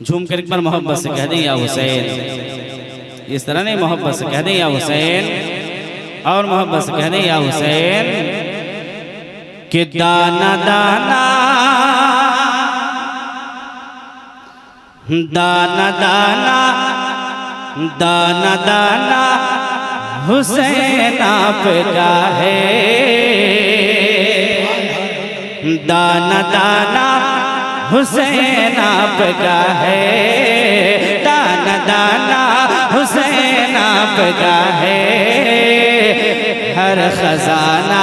झूम कर एक बार मोहब्बत से कह दें या हुसैन। इस तरह नहीं, मोहब्बत से कह दें या हुसैन, और मोहब्बत से कह दें या हुसैन। कि दाना दाना दाना दाना दाना दाना हुसैन आपका है। दाना दाना हुसैन आपका है। दाना दाना हुसैन आपका है। हर खजाना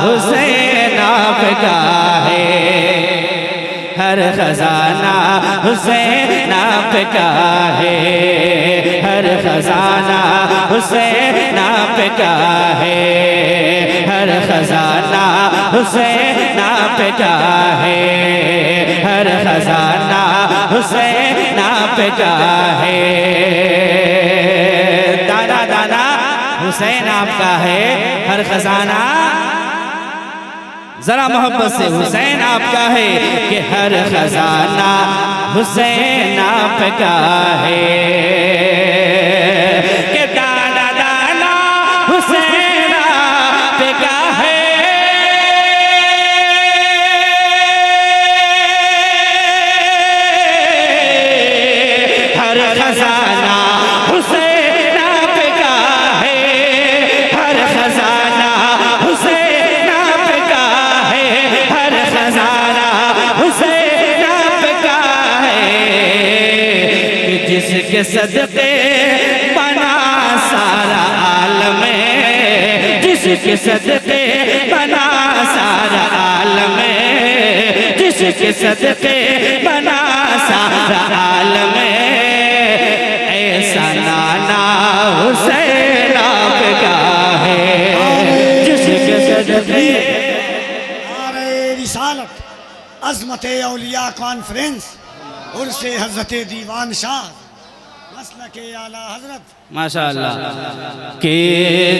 हुसैन आपका है। हर खजाना हुसैन आपका है। हर खजाना हुसैन आपका है। हर खजाना हुसैन आपका है। हर खजाना हुसैन आपका है। दाना दाना हुसैन आपका है। हर खजाना, जरा मोहब्बत से, हुसैन आपका है कि हर खजाना हुसैन आपका है। कि दाना दाना हुसैन आपका है। हर खजाना हुसैन आपका है। हर खजाना हुसैन आपका है। हर खजाना हुसैन आपका है। कि जिसके सदके बना सारा आलम, जिसके सदके बना सारा आलम, जिसके सदके बना सारा आलम, ऐसा नाना हुसैन आपका है। जिसके सदके रिसालत अज़मत औलिया कॉन्फ्रेंस उर्से हज़रत दीवान शाह मसलके आला हज़रत माशाअल्लाह। के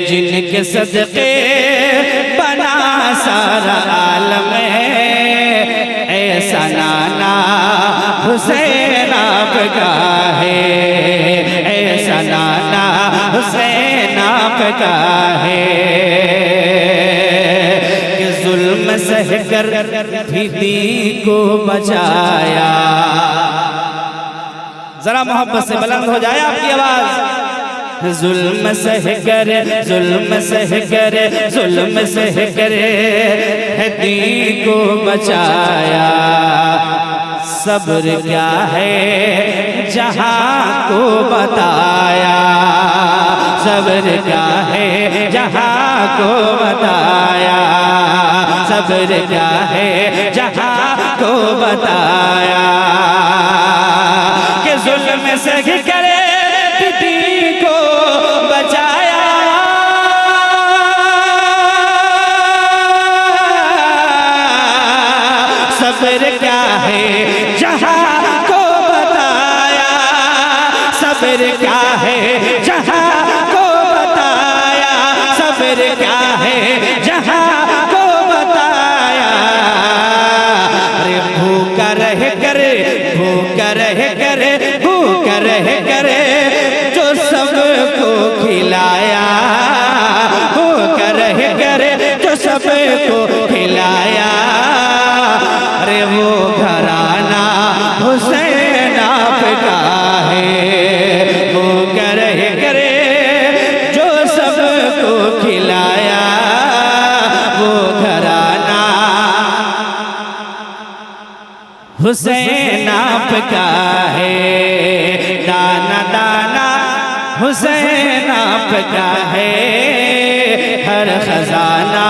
जिनके सदके बना सारा आलम, ऐसा नाना हुसैन आपका है। ऐसा नाना हुसैन आपका है। कि जुल्म सहकर भी दीन को बचाया। जरा मोहब्बत से बुलंद हो जाए आपकी आवाज। जुल्म सहकर, जुल्म सहकर, जुल्म सहकर दीन को बचाया। सब्र क्या है जहां को बताया। सब्र क्या है जहां को बताया। सब्र क्या है जहां को बताया। कि जुल्म सह करे दीन को बचाया। सब्र क्या है जहां को बताया। सब्र क्या है जहां को बताया। सब्र क्या है जहां को बताया। अरे भूखा रह कर, भूखा रह कर, भूखा रह कर जो सबको खिलाया। भूखा रह कर जो सबको खिलाया। अरे वो घराना हुसैन आपका है। वो रह कर जो सबको खिलाया। वो घराना हुसैन आपका है। दाना दाना हुसैन आपका है। हर खजाना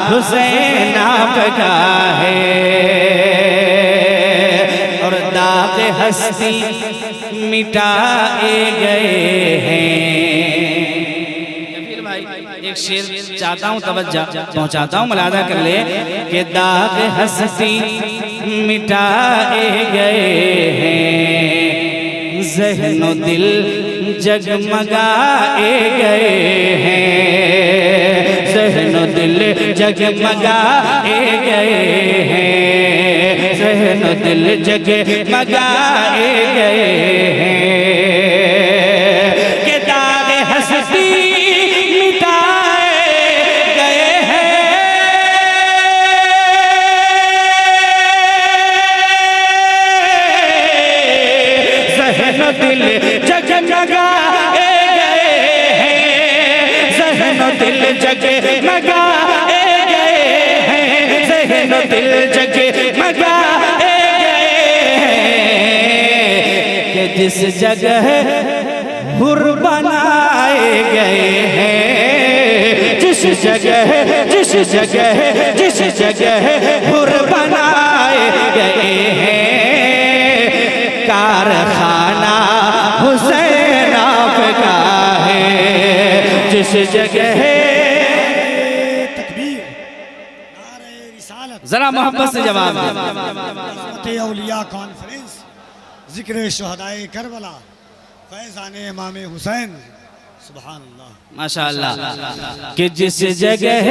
हुसैन आपका है। और दाग हस्ती मिटाए गए हैं। एक शेर चाहता हूँ, तवज्जो पहुँचाता हूँ, मुलादा कर ले। कि दाग हस्ती मिटाए गए हैं। ज़हनो दिल जगमगाए गए हैं। ज़हनो दिल जगमगाए गए हैं। जहन दिल जगमगाए गए हैं कि दाग हस्ती मिटाए गए हैं। जहन दिल जगमगाए गए हैं, जहन दिल जगमगाए गए हैं, जहन दिल जगमगाए गए हैं कि जिस जगह हुर बनाए गए हैं, जिस जगह हुर बनाए गए हैं, कारखाना हुसैन आपका है। जिस जगह तकबीर नारे रिसालत। जरा मोहब्बत से जवाब दे। अज़मत औलिया कॉन्फ्रेंस, जिक्र शुहदाए करबला, फैज़ाने इमाम हुसैन। सुभान अल्लाह, माशाअल्लाह। कि जिस जगह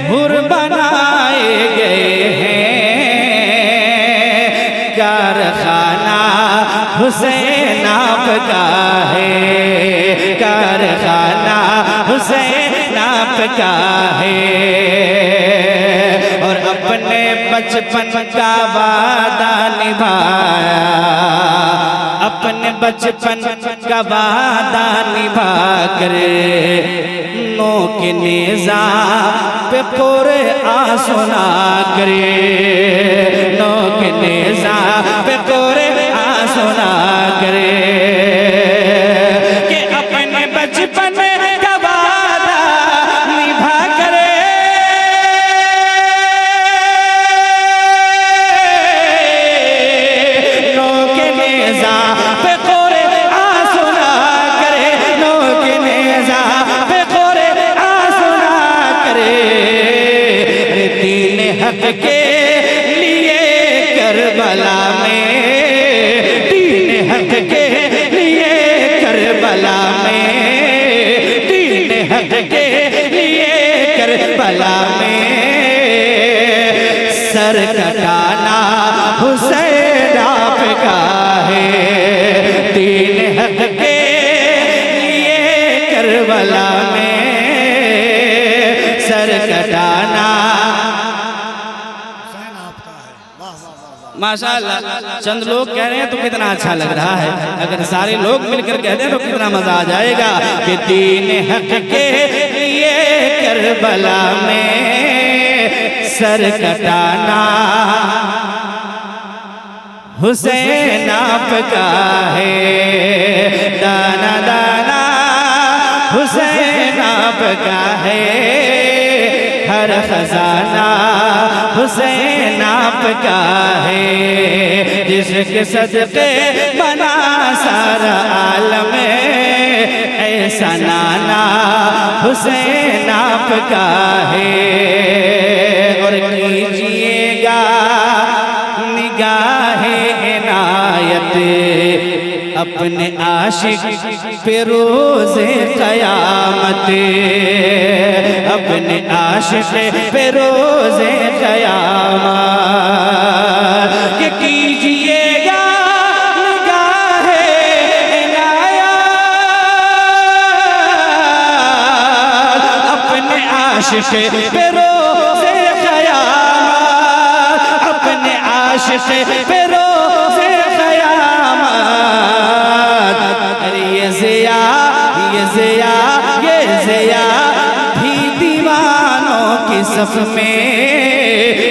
हुर बनाए गए हैं, कारखाना हुसैन आपका है, कारखाना हुसैन आपका है। और अपने बचपन का वादा निभाया, अपने बचपन का वादा निभा कर नोक नेज़ा पे पूरे आसुना करे, नोक नेज़ा पे पूरे आसुना करे कि अपने बचपन का वादा निभा करे, नोक नेज़ा पे पूरे आसुना करे, नोक नेज़ा पे पूरे आसुना करे। दीन हक के लिए करबला में, दीन हक के लिए करबला में, दीन हक के लिए करबला में सर कटाना हुसैन आपका है। दीन हक के लिए करबला में सर कटाना हुसैन आपका है। वाह वाह वाह वाह। माशाअल्लाह। चंद लोग कह रहे हैं तो कितना अच्छा लग रहा है, अगर सारे लोग मिलकर कहते हैं तो कितना मजा आ जाएगा। कि दीन हक के लिए करबला में सर कटाना हुसैन आपका है, दाना दाना हुसैन आपका है, हर खजाना हुसैन आपका है। जिसके सदके बना सारा आलम, ऐसा नाना हुसैन आपका है। और कीजिएगा निगाहे इनायत अपने आशिक पे रोज़े क़यामत, अपने आशिक पे रोज़े क़यामत। कि कीजिएगा निगाहे इनायत अपने आशिक पे रोज़े क़यामत, अपने आशिक पे रोज़े क़यामत। अरे ये ज़िया भी दीवानों की सफ में,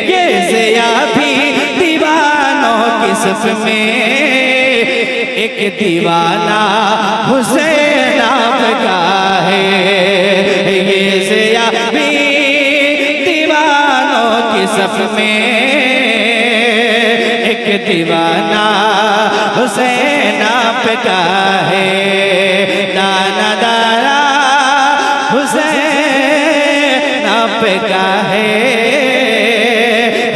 ये ज़िया भी दीवानों की सफ में एक दीवाना हुसैन आपका है। ये ज़िया भी दीवानों की सफ में एक दीवाना हुसैन आपका है, दाना दाना हुसैन आपका है,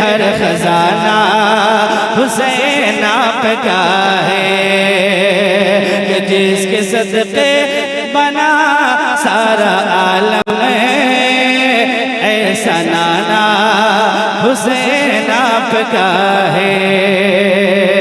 हर खजाना हुसैन आपका है। कि जिसके सदके बना सारा आलम, ऐसा नाना हुसैन आपका है।